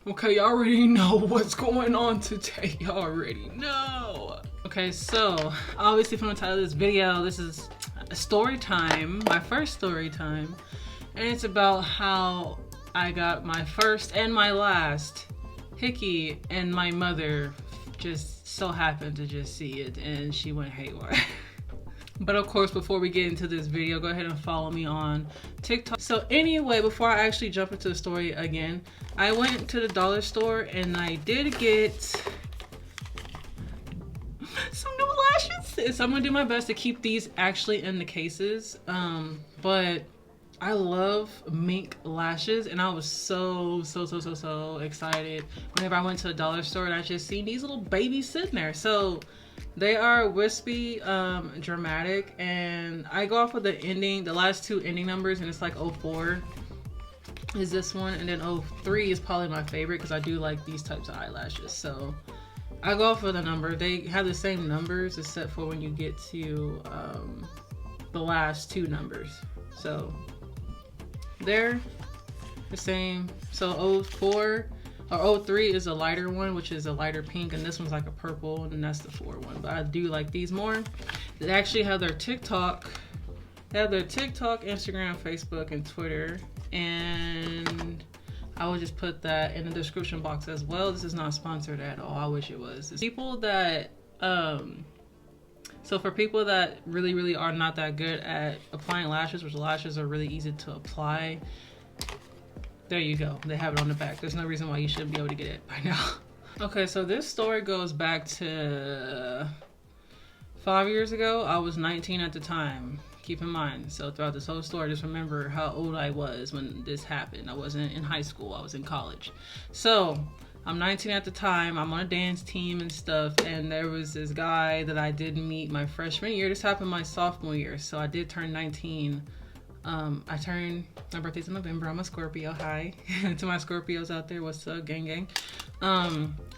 Okay, y'all already know what's going on today. Y'all already know. Okay, so obviously from the title of this video, this is a story time, my first story time. And it's about how I got my first and my last hickey, and my mother just so happened to just see it and she went haywire. But of course, before we get into this video, go ahead and follow me on TikTok. So anyway, before I actually jump into the story again, I went to the dollar store and I did get some new lashes. So I'm gonna do my best to keep these actually in the cases. But I love mink lashes, and I was so excited whenever I went to the dollar store and I just seen these little babies sitting there. So they are wispy, dramatic, and I go off with the ending, the last two ending numbers, and it's like 04 is this one, and then 03 is probably my favorite because I do like these types of eyelashes. So I go off with the number. They have the same numbers except for when you get to the last two numbers. So they're the same. So 04 or 03 is a lighter one, which is a lighter pink, and this one's like a purple, and that's the 4 one. But I do like these more. They actually have their TikTok. They have their TikTok, Instagram, Facebook, and Twitter. And I will just put that in the description box as well. This is not sponsored at all. I wish it was. It's people that so for people that really are not that good at applying lashes, which lashes are really easy to apply, there you go. They have it on the back. There's no reason why you shouldn't be able to get it by now. Okay, so this story goes back to 5 years ago. I was 19 at the time. Keep in mind. So throughout this whole story, just remember how old I was when this happened. I wasn't in high school. I was in college. So I'm 19 at the time. I'm on a dance team and stuff. And there was this guy that I did meet my freshman year. This happened my sophomore year. So I did turn 19. My birthday's in November. I'm a Scorpio. Hi. To my Scorpios out there, what's up, gang gang?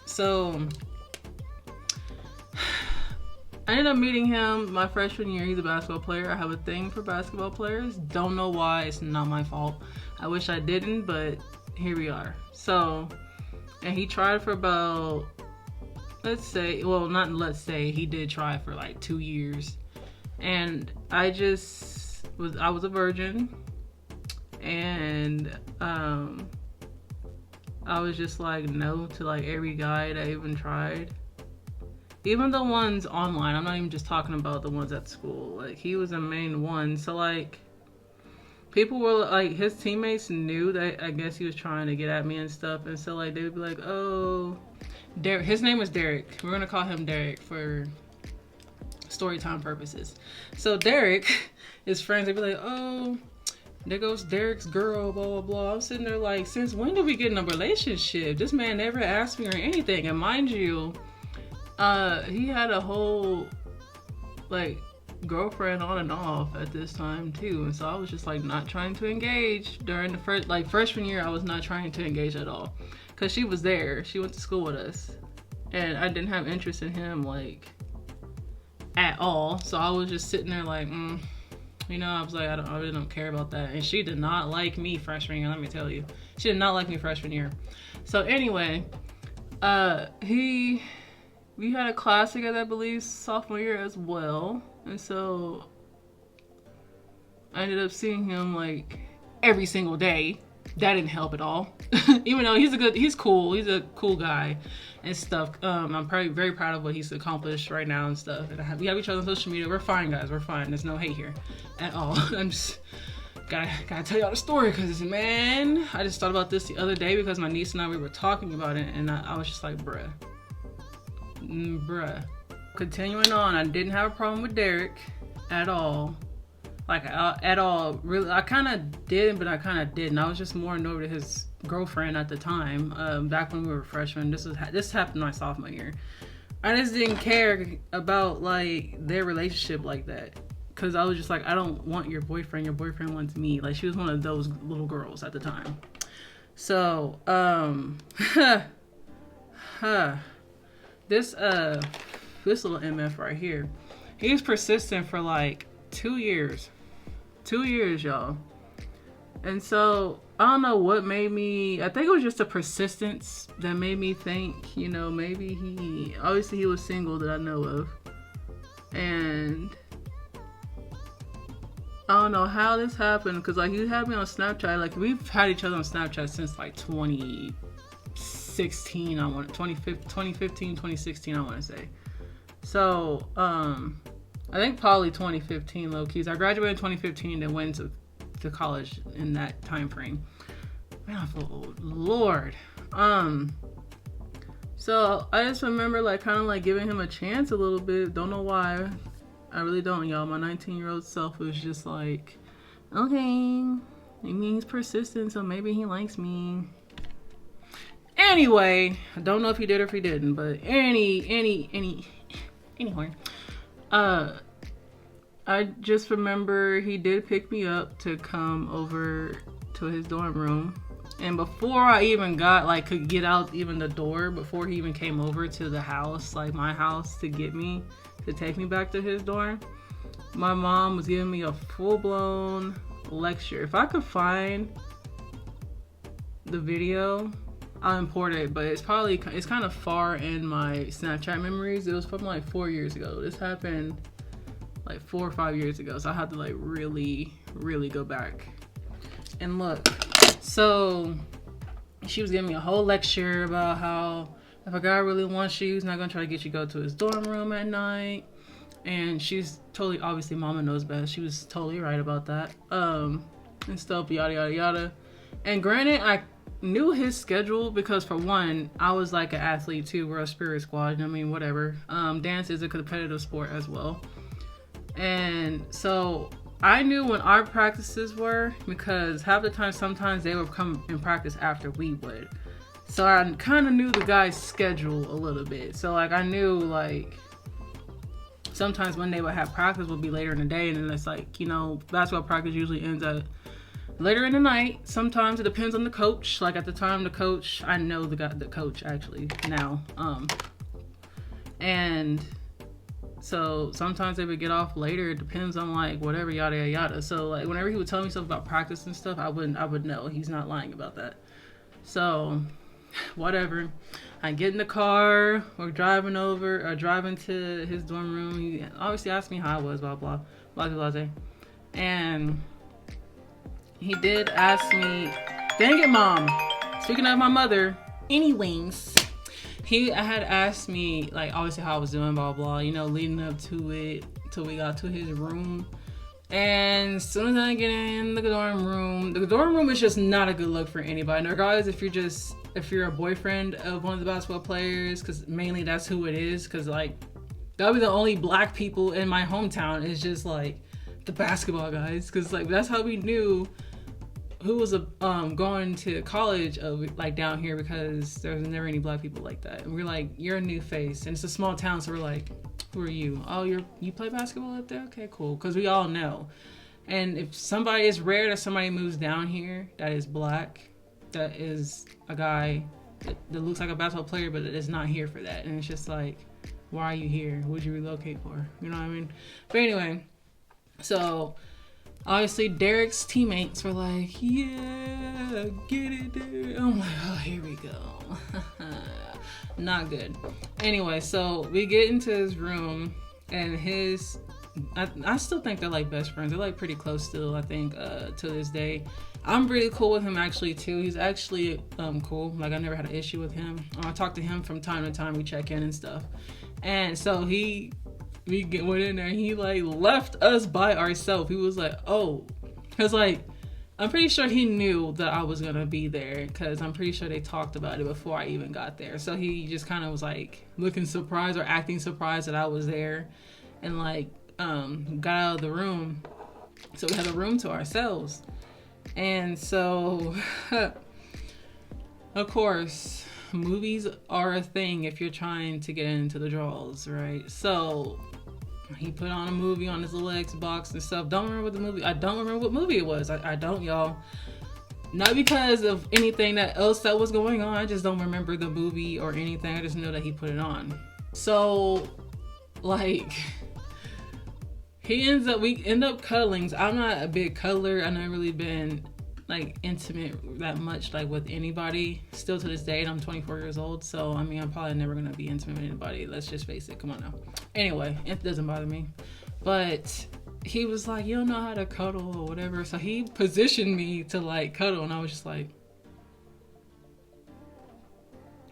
So I ended up meeting him my freshman year. He's a basketball player. I have a thing for basketball players. Don't know why. It's not my fault. I wish I didn't, but here we are. So, and he tried for about, he did try for like 2 years. And I was a virgin. And I was just like no to like every guy that even tried. Even the ones online. I'm not even just talking about the ones at school. Like, he was the main one. So like, people were like, his teammates knew that I guess he was trying to get at me and stuff. And so like, they would be like, oh, Derek. His name was Derek. We're gonna call him Derek for story time purposes. So Derek, his friends, they'd be like, oh, there goes Derek's girl, blah, blah, blah. I'm sitting there like, since when did we get in a relationship? This man never asked me or anything. And mind you, he had a whole like girlfriend on and off at this time too. And so I was just like not trying to engage during the freshman year. I was not trying to engage at all because she was there. She went to school with us and I didn't have interest in him like at all. So I was just sitting there like, you know, I was like, I really don't care about that. And she did not like me freshman year, let me tell you. She did not like me freshman year. So anyway, we had a class together, I believe, sophomore year as well. And so I ended up seeing him like every single day. That didn't help at all. Even though he's cool. He's a cool guy and stuff. I'm probably very proud of what he's accomplished right now and stuff. And we have each other on social media. We're fine, guys. We're fine. There's no hate here at all. I'm just gotta tell y'all the story because, man, I just thought about this the other day because my niece and I, we were talking about it, and I was just like, bruh. Continuing on, I didn't have a problem with Derek at all. Like, at all. Really, I kind of did, but I kind of didn't. I was just more annoyed with his girlfriend at the time, back when we were freshmen. This happened my sophomore year. I just didn't care about, like, their relationship like that. Because I was just like, I don't want your boyfriend. Your boyfriend wants me. Like, she was one of those little girls at the time. So, this little MF right here, he was persistent for like 2 years. 2 years, y'all. And so I don't know what made me, I think it was just the persistence that made me think, you know, maybe obviously he was single that I know of. And I don't know how this happened, because like he had me on Snapchat. Like we've had each other on Snapchat since like 2016, 2015, 2016, I want to say. So, I think probably 2015 low keys. I graduated in 2015 and went to college in that time frame. Man, I feel old. Lord. So I just remember like kind of like giving him a chance a little bit. Don't know why. I really don't, y'all. My 19-year-old self was just like, okay, it means persistent, so maybe he likes me. Anyway, I don't know if he did or if he didn't, but anyway, I just remember he did pick me up to come over to his dorm room. And before I even could get out even the door, before he even came over to the house, like my house, to get me, to take me back to his dorm, my mom was giving me a full-blown lecture. If I could find the video, I'll import it, but it's kind of far in my Snapchat memories. It was from like 4 years ago. This happened like 4 or 5 years ago, so I had to like really go back and look. So she was giving me a whole lecture about how if a guy really wants you, he's not gonna try to get you to go to his dorm room at night. And she's totally, obviously mama knows best. She was totally right about that. And stuff, yada yada yada. And granted, I knew his schedule because for one, I was like an athlete too. We're a spirit squad. I mean, whatever. Dance is a competitive sport as well. And so I knew when our practices were, because half the time, sometimes they would come and practice after we would. So I kind of knew the guy's schedule a little bit. So like I knew like sometimes when they would have practice would be later in the day, and then it's like, you know, basketball practice usually ends at later in the night. Sometimes it depends on the coach. Like at the time, the coach, I know the coach actually now. And so sometimes they would get off later. It depends on like whatever, yada yada yada. So like whenever he would tell me stuff about practice and stuff, I would know he's not lying about that. So whatever. I get in the car, we're driving to his dorm room. He obviously asked me how I was, blah blah blah blah blah. And he did ask me, dang it, mom. Speaking of my mother, anyways, he had asked me like obviously how I was doing, blah blah, you know, leading up to it till we got to his room. And as soon as I get in the dorm room is just not a good look for anybody. And regardless if you're a boyfriend of one of the basketball players, because mainly that's who it is, because like that'll be the only black people in my hometown is just like the basketball guys, because like that's how we knew who was going to college like down here, because there was never any black people like that. And we're like, you're a new face, and it's a small town, so we're like, who are you? Oh, you play basketball up there? Okay, cool. Because we all know. And if somebody is rare that somebody moves down here that is black, that is a guy that looks like a basketball player, but is not here for that. And it's just like, why are you here? What'd you relocate for? You know what I mean? But anyway, so obviously Derek's teammates were like, yeah, get it, Derek. I'm like, oh, here we go. Not good. Anyway, so we get into his room, and I still think they're like best friends. They're like pretty close still, I think, to this day. I'm really cool with him actually too. He's actually cool. Like I never had an issue with him. I talk to him from time to time. We check in and stuff. And so went in there and he like left us by ourselves. He was like, oh, because like I'm pretty sure he knew that I was gonna be there, because I'm pretty sure they talked about it before I even got there. So he just kind of was like looking surprised or acting surprised that I was there, and like got out of the room. So we had a room to ourselves. And so of course movies are a thing if you're trying to get into the draws, right? So he put on a movie on his little Xbox and stuff. Don't remember I don't remember what movie it was. I don't, y'all. Not because of anything else that was going on. I just don't remember the movie or anything. I just know that he put it on. So, like, we end up cuddling. I'm not a big cuddler. I've never really been like intimate that much like with anybody still to this day, and I'm 24 years old, so I mean I'm probably never gonna be intimate with anybody, let's just face it. Come on now. Anyway, it doesn't bother me, but he was like, you don't know how to cuddle or whatever, so he positioned me to like cuddle, and I was just like,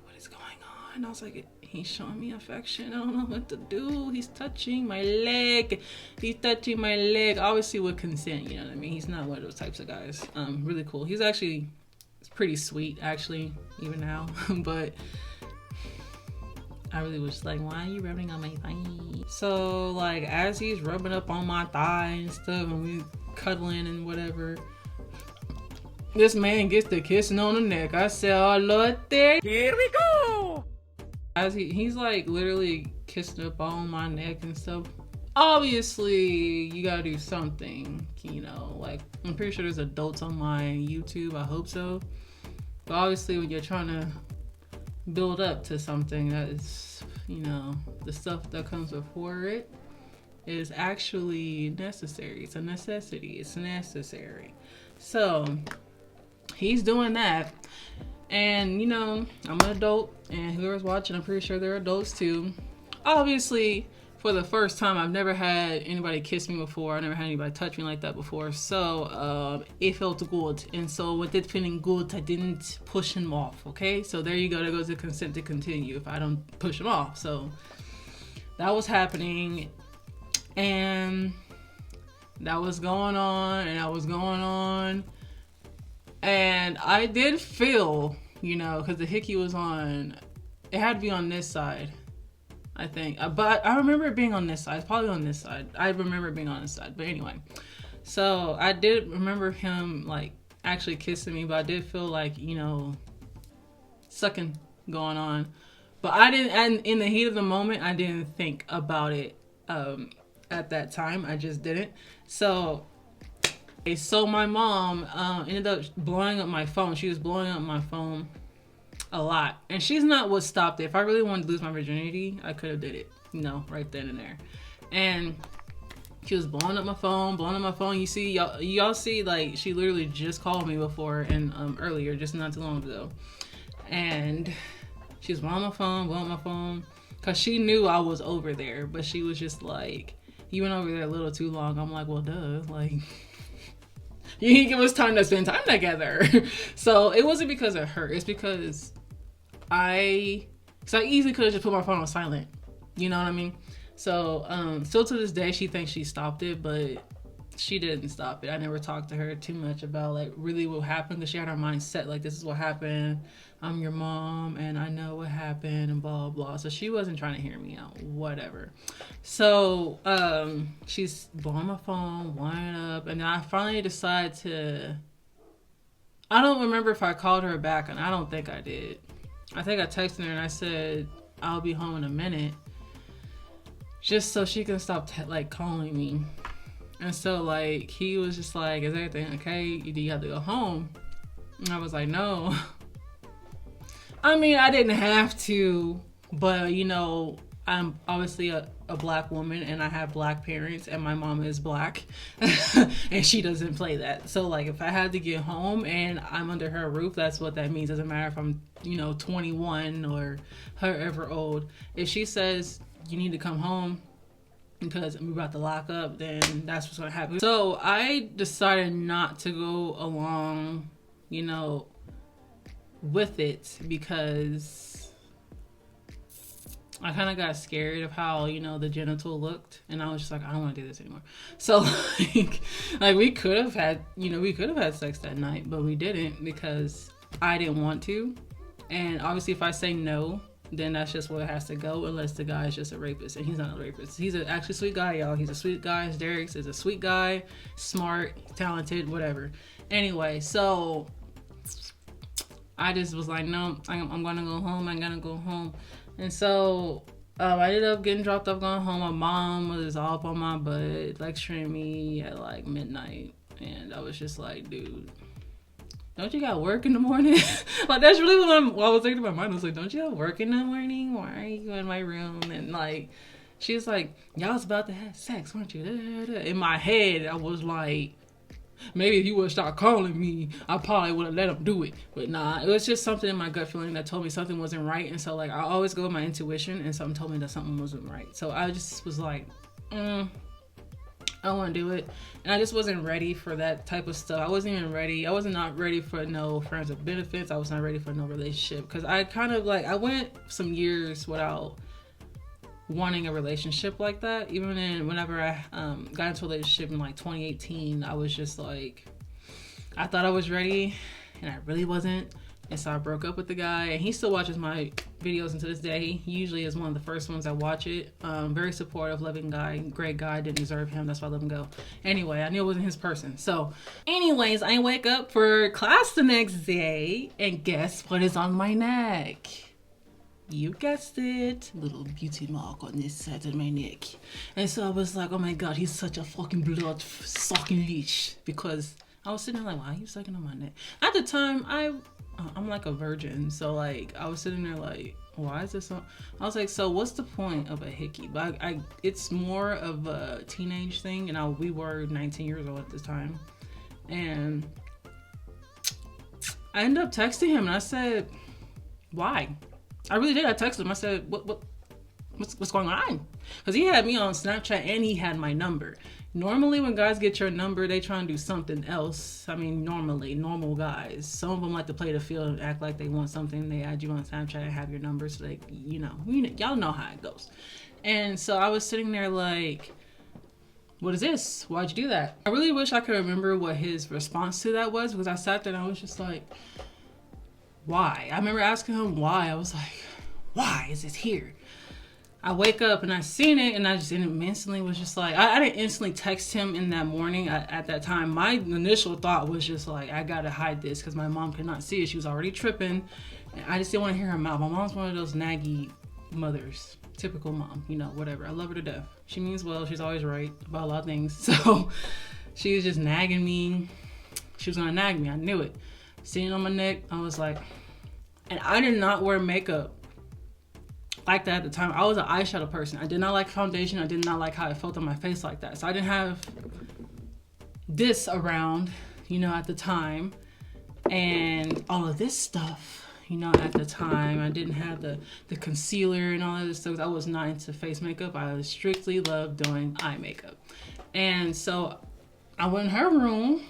what is going on? And I was like, he's showing me affection, I don't know what to do, he's touching my leg, obviously with consent, you know what I mean, he's not one of those types of guys. Really cool, he's actually pretty sweet actually even now. But I really was like, why are you rubbing on my thigh? So like as he's rubbing up on my thigh and stuff and we cuddling and whatever, this man gets to kissing on the neck. I said, oh Lord, there, here we go. As he's like literally kissing up on my neck and stuff. Obviously you gotta do something, you know, like I'm pretty sure there's adults on my YouTube, I hope so. But obviously when you're trying to build up to something that is, you know, the stuff that comes before it is actually necessary. It's a necessity, it's necessary. So he's doing that, and you know, I'm an adult, and whoever's watching, I'm pretty sure they're adults too. Obviously for the first time, I've never had anybody kiss me before, I never had anybody touch me like that before, so it felt good, and so with it feeling good, I didn't push him off. Okay, so there you go, there goes the consent to continue if I don't push him off. So that was happening, and that was going on, and that was going on, and I did feel, you know, because the hickey was on, it had to be on this side, I think, but I remember it being on this side. It's probably on this side. I remember it being on this side, but anyway, so I did remember him like actually kissing me, but I did feel like, you know, sucking going on, but I didn't, and in the heat of the moment I didn't think about it at that time. I just didn't. So my mom ended up blowing up my phone. She was blowing up my phone a lot, and she's not what stopped it. If I really wanted to lose my virginity, I could have did it, you know, right then and there. And she was blowing up my phone. You see, y'all see, like, she literally just called me before and earlier, just not too long ago, and she was blowing my phone, because she knew I was over there, but she was just like, you went over there a little too long. I'm like, well, duh, like, you didn't give us time to spend time together. So it wasn't because of her, it's because I easily could have just put my phone on silent, you know what I mean? So still to this day she thinks she stopped it, but she didn't stop it. I never talked to her too much about like really what happened, because she had her mind set like, this is what happened, I'm your mom and I know what happened and blah blah. So she wasn't trying to hear me out, whatever. So she's blowing my phone, winding up, and then I finally decide to, I don't remember if I called her back, and I don't think I did. I think I texted her and I said I'll be home in a minute, just so she can stop like calling me. And so like he was just like, is everything okay? Do you have to go home? And I was like, no. I mean, I didn't have to, but you know, I'm obviously a black woman and I have black parents and my mom is black and she doesn't play that. So like if I had to get home and I'm under her roof, that's what that means. Doesn't matter if I'm, you know, 21 or however old. If she says you need to come home because we're about to lock up, then that's what's gonna happen. So I decided not to go along, you know, with it, because I kind of got scared of how, you know, the genital looked, and I was just like, I don't want to do this anymore. So like we could have had, you know, we could have had sex that night, but we didn't because I didn't want to. And obviously if I say no, then that's just where it has to go, unless the guy is just a rapist, and he's not a rapist. He's an actually sweet guy, y'all. He's a sweet guy. Derek's is a sweet guy, smart, talented, whatever. Anyway, so I just was like, no, I'm gonna go home. I'm gonna go home. And so I ended up getting dropped off, going home. My mom was all up on my butt, lecturing me at like midnight. And I was just like, dude, don't you got work in the morning? Like, that's really what I was thinking in my mind. I was like, don't you have work in the morning? Why are you in my room? And like, she was like, y'all was about to have sex, weren't you? In my head, I was like, Maybe if you would start calling me, I probably would have let him do it. But nah, it was just something in my gut feeling that told me something wasn't right. And so, like, I always go with my intuition, and something told me that something wasn't right. So I just was like, I don't want to do it. And I just wasn't ready for that type of stuff. I wasn't even ready. I was not ready for no friends with benefits. I was not ready for no relationship. Because I kind of like, I went some years without wanting a relationship like that. Even whenever I got into a relationship in like 2018, I was just like, I thought I was ready and I really wasn't. And so I broke up with the guy, and he still watches my videos, and to this day, he usually is one of the first ones that watch it. Very supportive, loving guy, great guy, didn't deserve him, that's why I let him go. Anyway, I knew it wasn't his person. So anyways, I wake up for class the next day, and guess what is on my neck? You guessed it, little beauty mark on this side of my neck. And so I was like, oh my god, he's such a fucking blood sucking leech, because I was sitting there like, why are you sucking on my neck? At the time, I'm like a virgin, so like I was sitting there like, why is this so? I was like, so what's the point of a hickey? But it's more of a teenage thing, and we were 19 years old at this time, and I ended up texting him, and I said, why? I really did. I texted him. I said, what's going on? Because he had me on Snapchat and he had my number. Normally when guys get your number, they try and do something else. I mean, normal guys. Some of them like to play the field and act like they want something. They add you on Snapchat and have your number, so they, y'all know how it goes. And so I was sitting there like, what is this? Why'd you do that? I really wish I could remember what his response to that was, because I sat there and I was just like, why? I remember asking him why. I was like, why is this here? I wake up and I seen it, and I just instantly was just like, I didn't instantly text him in that morning. At that time, my initial thought was just like, I gotta hide this because my mom could not see it. She was already tripping, and I just didn't want to hear her mouth. My mom's one of those naggy mothers, typical mom, whatever. I love her to death. She means well. She's always right about a lot of things. So she was just nagging me. She was gonna nag me. I knew it. Sitting on my neck, I was like, and I did not wear makeup like that at the time. I was an eyeshadow person. I did not like foundation. I did not like how it felt on my face like that. So I didn't have this around, at the time, and all of this stuff, at the time. I didn't have the concealer and all of this stuff. I was not into face makeup. I strictly loved doing eye makeup. And so I went in her room,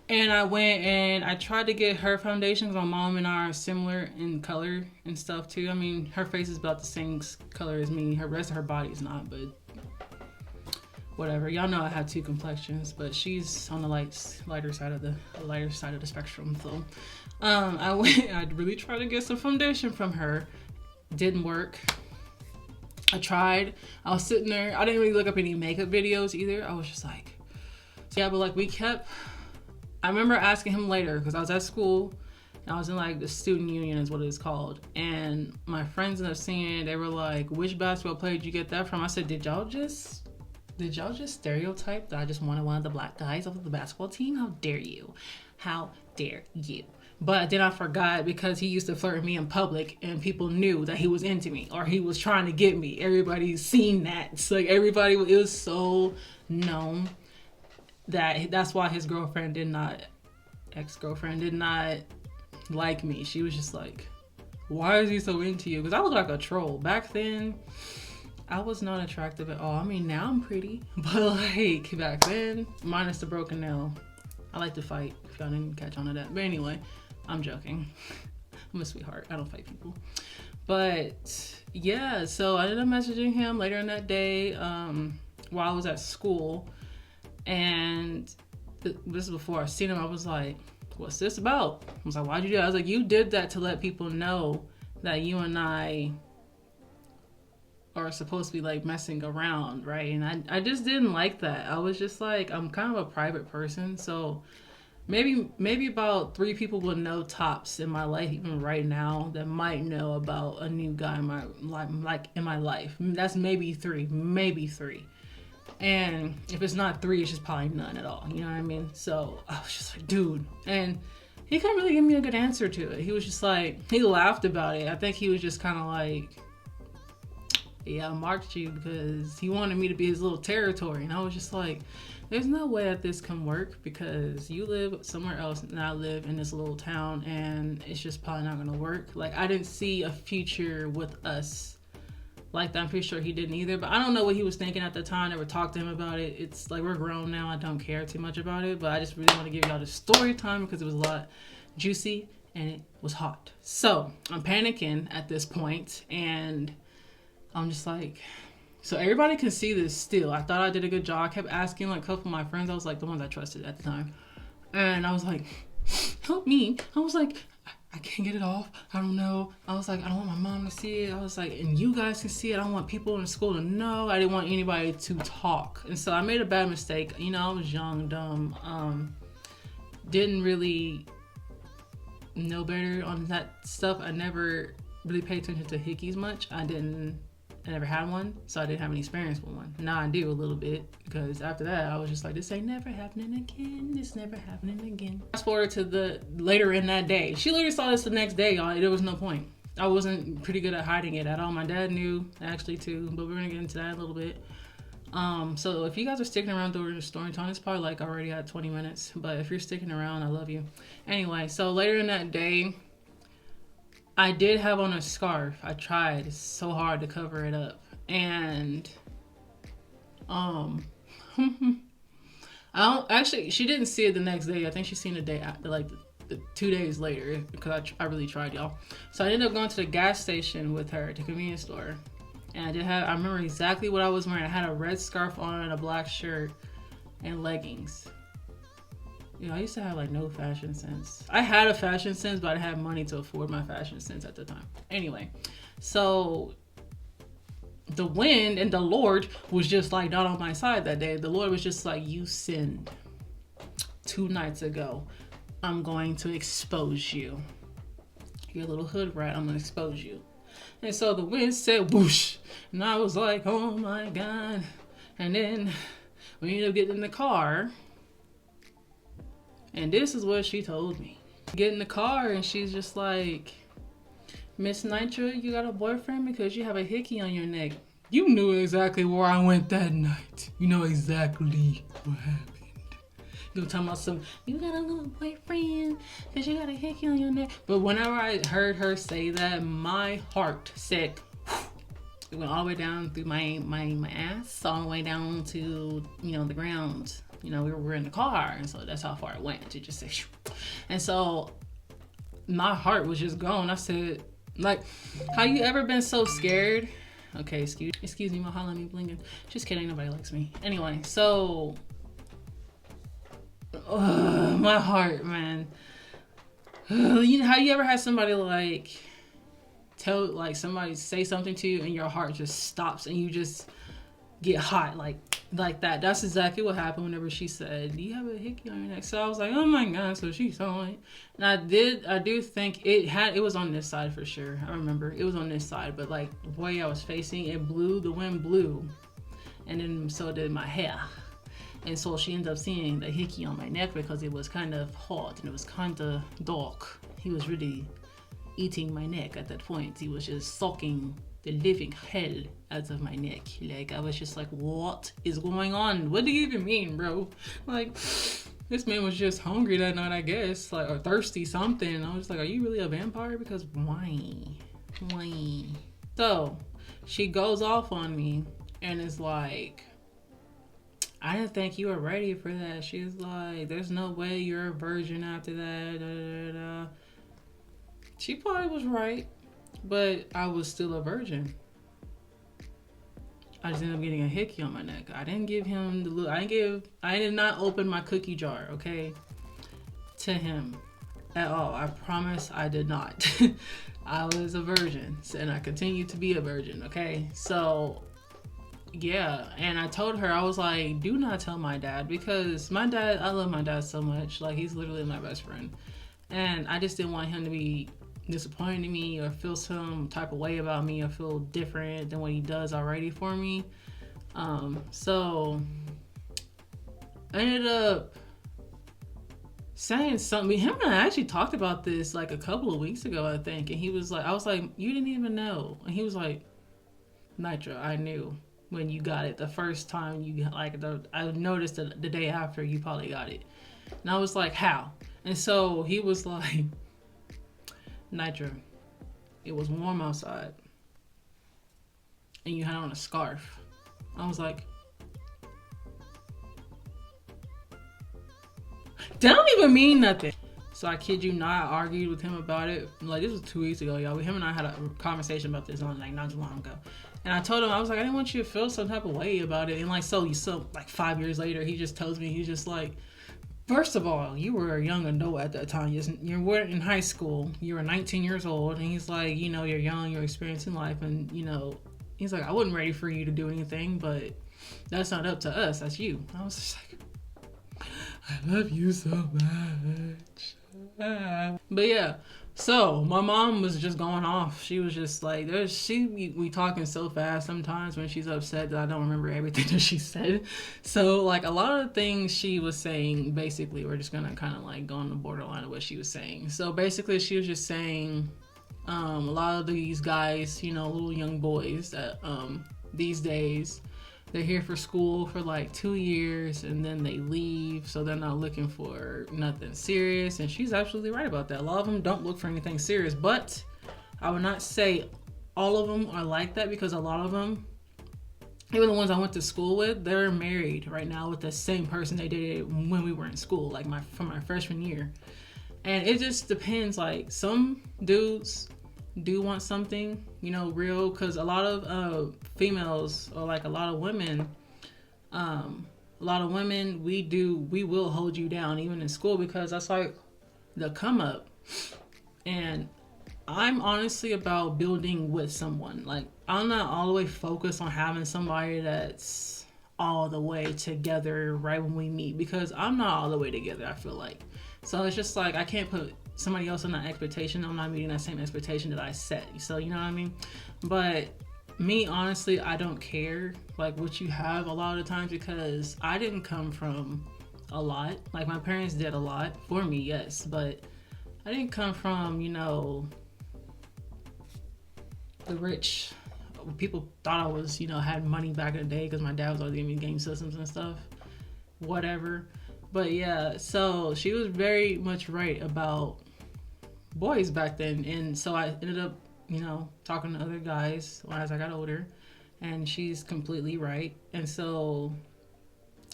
and I went and I tried to get her foundation, because my mom and I are similar in color and stuff too. I mean, her face is about the same color as me. Her rest of her body is not, but whatever. Y'all know I have two complexions, but she's on the lighter side of the spectrum. So I really tried to get some foundation from her. Didn't work. I tried. I was sitting there. I didn't really look up any makeup videos either. I was just like, yeah, but like I remember asking him later, because I was at school and I was in like the student union is what it's called. And my friends ended up seeing it. They were like, which basketball player did you get that from? I said, did y'all just stereotype that I just wanted one of the black guys off of the basketball team? How dare you? How dare you? But then I forgot, because he used to flirt with me in public and people knew that he was into me or he was trying to get me. Everybody's seen that. It's like it was so known. That's why his ex-girlfriend did not like me. She was just like, why is he so into you? Because I look like a troll. Back then, I was not attractive at all. I mean, now I'm pretty, but like back then, minus the broken nail. I like to fight, if y'all didn't catch on to that. But anyway, I'm joking. I'm a sweetheart. I don't fight people. But yeah, so I ended up messaging him later in that day while I was at school. And this is before I seen him. I was like, what's this about? I was like, why'd you do that? I was like, you did that to let people know that you and I are supposed to be like messing around, right? And I just didn't like that. I was just like, I'm kind of a private person, so maybe about 3 people would know tops in my life, even right now, that might know about a new guy in my life. That's maybe three. And if it's not 3, it's just probably none at all. You know what I mean? So I was just like, dude. And he couldn't really give me a good answer to it. He was just like, he laughed about it. I think he was just kind of like, yeah, I marked you because he wanted me to be his little territory. And I was just like, there's no way that this can work because you live somewhere else and I live in this little town, and it's just probably not gonna work. Like, I didn't see a future with us like that. I'm pretty sure he didn't either, but I don't know what he was thinking at the time. I never talked to him about it. It's like, we're grown now. I don't care too much about it, but I just really want to give y'all the story time because it was a lot juicy and it was hot. So I'm panicking at this point, and I'm just like, so everybody can see this still. I thought I did a good job. I kept asking like a couple of my friends. I was like the ones I trusted at the time. And I was like, help me. I was like, I can't get it off. I don't know. I was like, I don't want my mom to see it. I was like, and you guys can see it. I don't want people in the school to know. I didn't want anybody to talk. And so I made a bad mistake. You know, I was young, dumb. Didn't really know better on that stuff. I never really paid attention to hickeys much. I never had one, so I didn't have any experience with one. Now I do a little bit, because after that, I was just like, this ain't never happening again. This never happening again. Fast forward to the later in that day. She literally saw this the next day, y'all. There was no point. I wasn't pretty good at hiding it at all. My dad knew, actually, too, but we're gonna get into that a little bit. So if you guys are sticking around during the story time, it's probably like already at 20 minutes, but if you're sticking around, I love you. Anyway, so later in that day, I did have on a scarf. I tried so hard to cover it up. And I don't actually, she didn't see it the next day. I think she seen it the day after, like the 2 days later, because I really tried, y'all. So I ended up going to the gas station with her, to the convenience store. And I remember exactly what I was wearing. I had a red scarf on and a black shirt and leggings. You know, I used to have like no fashion sense. I had a fashion sense, but I didn't have money to afford my fashion sense at the time. Anyway, so the wind and the Lord was just like not on my side that day. The Lord was just like, you sinned 2 nights ago. I'm going to expose you. You're a little hood rat. I'm going to expose you. And so the wind said whoosh. And I was like, oh my God. And then we ended up getting in the car. And this is what she told me. Get in the car and she's just like, Miss Nitra, you got a boyfriend because you have a hickey on your neck. You knew exactly where I went that night. You know exactly what happened. You talking about you got a little boyfriend because you got a hickey on your neck. But whenever I heard her say that, my heart said, it went all the way down through my ass, all the way down to, the ground. We were in the car, and so that's how far it went. It just said, shoo. And so my heart was just gone. I said, like, how you ever been so scared? Okay, excuse me, Mahala me blinging. Just kidding, nobody likes me. Anyway, so my heart, man. You know how you ever had somebody somebody say something to you and your heart just stops and you just get hot like that. That's exactly what happened whenever she said, do you have a hickey on your neck? So I was like, oh my God. So she saw it. And I do think it was on this side for sure. I remember it was on this side, but like the way I was facing, the wind blew. And then so did my hair. And so she ended up seeing the hickey on my neck because it was kind of hot and it was kind of dark. He was really eating my neck at that point. He was just sucking the living hell out of my neck. Like, I was just like, what is going on? What do you even mean, bro? Like, this man was just hungry that night, I guess, like, or thirsty something. And I was like, are you really a vampire? Because why? So she goes off on me and is like, I didn't think you were ready for that. She's like, there's no way you're a virgin after that. Da, da, da. She probably was right, but I was still a virgin. I just ended up getting a hickey on my neck. I didn't give him the look. I did not open my cookie jar, okay, to him at all. I promise I did not. I was a virgin, and I continue to be a virgin, okay? So yeah, and I told her, I was like, do not tell my dad, because I love my dad so much. Like, he's literally my best friend. And I just didn't want him to be disappointed in me or feel some type of way about me or feel different than what he does already for me. So I ended up saying something. Him and I actually talked about this like a couple of weeks ago, I think. And he was like, I was like, you didn't even know. And he was like, Nitra, I knew. when you got it. The first time you like I noticed the day after you probably got it. And I was like, how? And so he was like, Nitro, it was warm outside and you had on a scarf. I was like, that don't even mean nothing. So I kid you not, I argued with him about it. Like, this was 2 weeks ago, y'all. Him and I had a conversation about this on like not too long ago. And I told him, I was like, I didn't want you to feel some type of way about it. And like, so like 5 years later, he just tells me, he's just like, first of all, you were a young adult at that time. You were in high school. You were 19 years old. And he's like, you know, you're young, you're experiencing life. And, you know, he's like, I wasn't ready for you to do anything, but that's not up to us. That's you. I was just like, I love you so much. But yeah, so my mom was just going off. She was just like, we talking so fast sometimes when she's upset that I don't remember everything that she said. So like a lot of the things she was saying, basically, we're just gonna kind of like go on the borderline of what she was saying. So basically, she was just saying, a lot of these guys, you know, little young boys that these days, they're here for school for like 2 years and then they leave, so they're not looking for nothing serious. And she's absolutely right about that. A lot of them don't look for anything serious, but I would not say all of them are like that, because a lot of them, even the ones I went to school with, they're married right now with the same person they dated when we were in school, like from my freshman year. And it just depends. Like, some dudes do want something, you know, real, because a lot of females, or like a lot of women, we will hold you down even in school, because that's like the come up. And I'm honestly about building with someone. Like, I'm not all the way focused on having somebody that's all the way together right when we meet, because I'm not all the way together, I feel like. So it's just like, I can't put somebody else on that expectation. I'm not meeting that same expectation that I set. So, you know what I mean? But me, honestly, I don't care like what you have a lot of times, because I didn't come from a lot. Like, my parents did a lot for me, yes, but I didn't come from, you know, the rich. People thought I was, you know, had money back in the day because my dad was always giving me game systems and stuff, whatever. But yeah, so she was very much right about boys back then. And so I ended up, you know, talking to other guys as I got older, and she's completely right. And so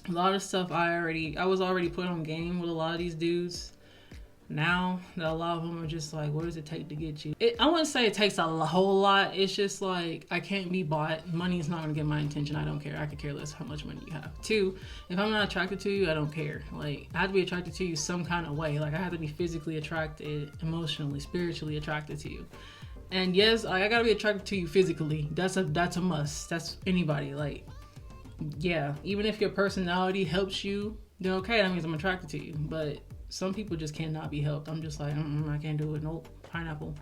a lot of stuff I was already put on game with a lot of these dudes. Now that a lot of them are just like, what does it take to get you? I wouldn't say it takes a whole lot. It's just like, I can't be bought. Money is not going to get my attention. I don't care. I could care less how much money you have. 2, if I'm not attracted to you, I don't care. Like, I have to be attracted to you some kind of way. Like, I have to be physically attracted, emotionally, spiritually attracted to you. And yes, I got to be attracted to you physically. That's a must. That's anybody. Like, yeah, even if your personality helps you, then okay, that means I'm attracted to you. But some people just cannot be helped. I'm just like, I can't do it. Nope, pineapple,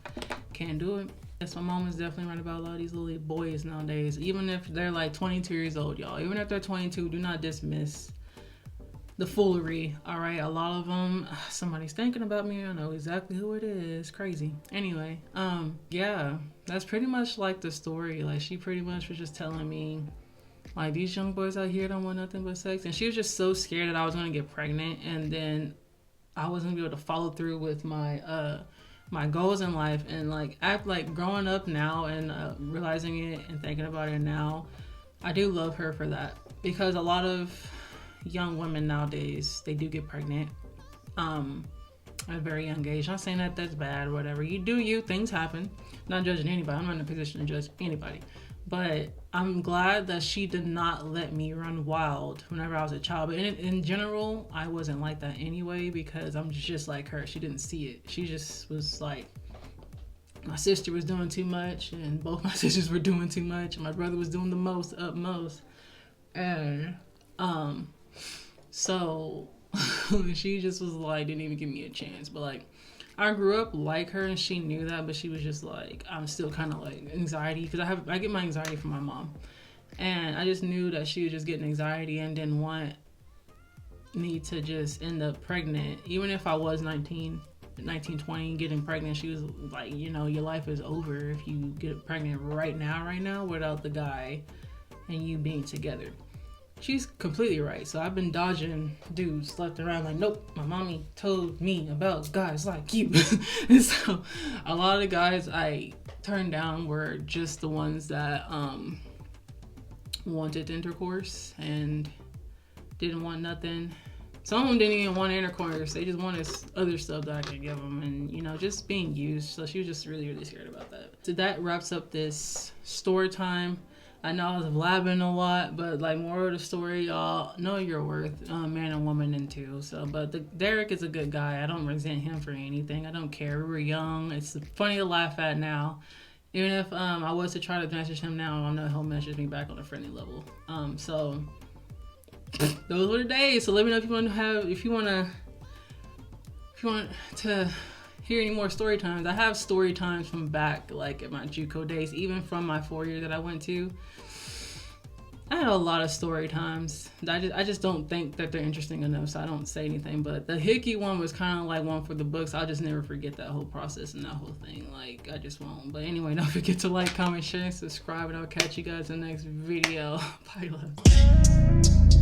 can't do it. Yes, my mom is definitely right about a lot of these little boys nowadays. Even if they're like 22 years old, y'all. Even if they're 22, do not dismiss the foolery. All right, a lot of them. Somebody's thinking about me. I know exactly who it is. Crazy. Anyway, yeah, that's pretty much like the story. Like, she pretty much was just telling me, like, these young boys out here don't want nothing but sex, and she was just so scared that I was gonna get pregnant, and then I wasn't gonna be able to follow through with my my goals in life. And like, act like growing up now and realizing it and thinking about it now, I do love her for that, because a lot of young women nowadays, they do get pregnant at a very young age. Not saying that that's bad or whatever. You do you, things happen. Not judging anybody. I'm not in a position to judge anybody. But I'm glad that she did not let me run wild whenever I was a child. But in general, I wasn't like that anyway, because I'm just like her. She didn't see it. She just was like, my sister was doing too much, and both my sisters were doing too much, and my brother was doing the most, utmost. And so she just was like, didn't even give me a chance. But like, I grew up like her, and she knew that, but she was just like, I'm still kind of like anxiety, because I get my anxiety from my mom, and I just knew that she was just getting anxiety and didn't want me to just end up pregnant. Even if I was 19, 20, getting pregnant, she was like, you know, your life is over if you get pregnant right now without the guy and you being together. She's completely right. So I've been dodging dudes left and right, like, nope, my mommy told me about guys like you. And so a lot of the guys I turned down were just the ones that wanted intercourse and didn't want nothing. Some of them didn't even want intercourse. They just wanted other stuff that I could give them, and, you know, just being used. So she was just really, really scared about that. So that wraps up this story time. I know I was blabbing a lot, but like, moral of the story, y'all know your worth, man and woman and two. So, but Derek is a good guy. I don't resent him for anything. I don't care. We were young. It's funny to laugh at now. Even if I was to try to message him now, I know he'll message me back on a friendly level. So those were the days. So let me know if you want to hear any more story times. I have story times from back, like, at my JUCO days, even from my 4-year that I went to. I had a lot of story times. I just don't think that they're interesting enough, so I don't say anything. But the hickey one was kind of like one for the books. I'll just never forget that whole process and that whole thing. Like, I just won't. But anyway, don't forget to like, comment, share, and subscribe, and I'll catch you guys in the next video. Bye, love.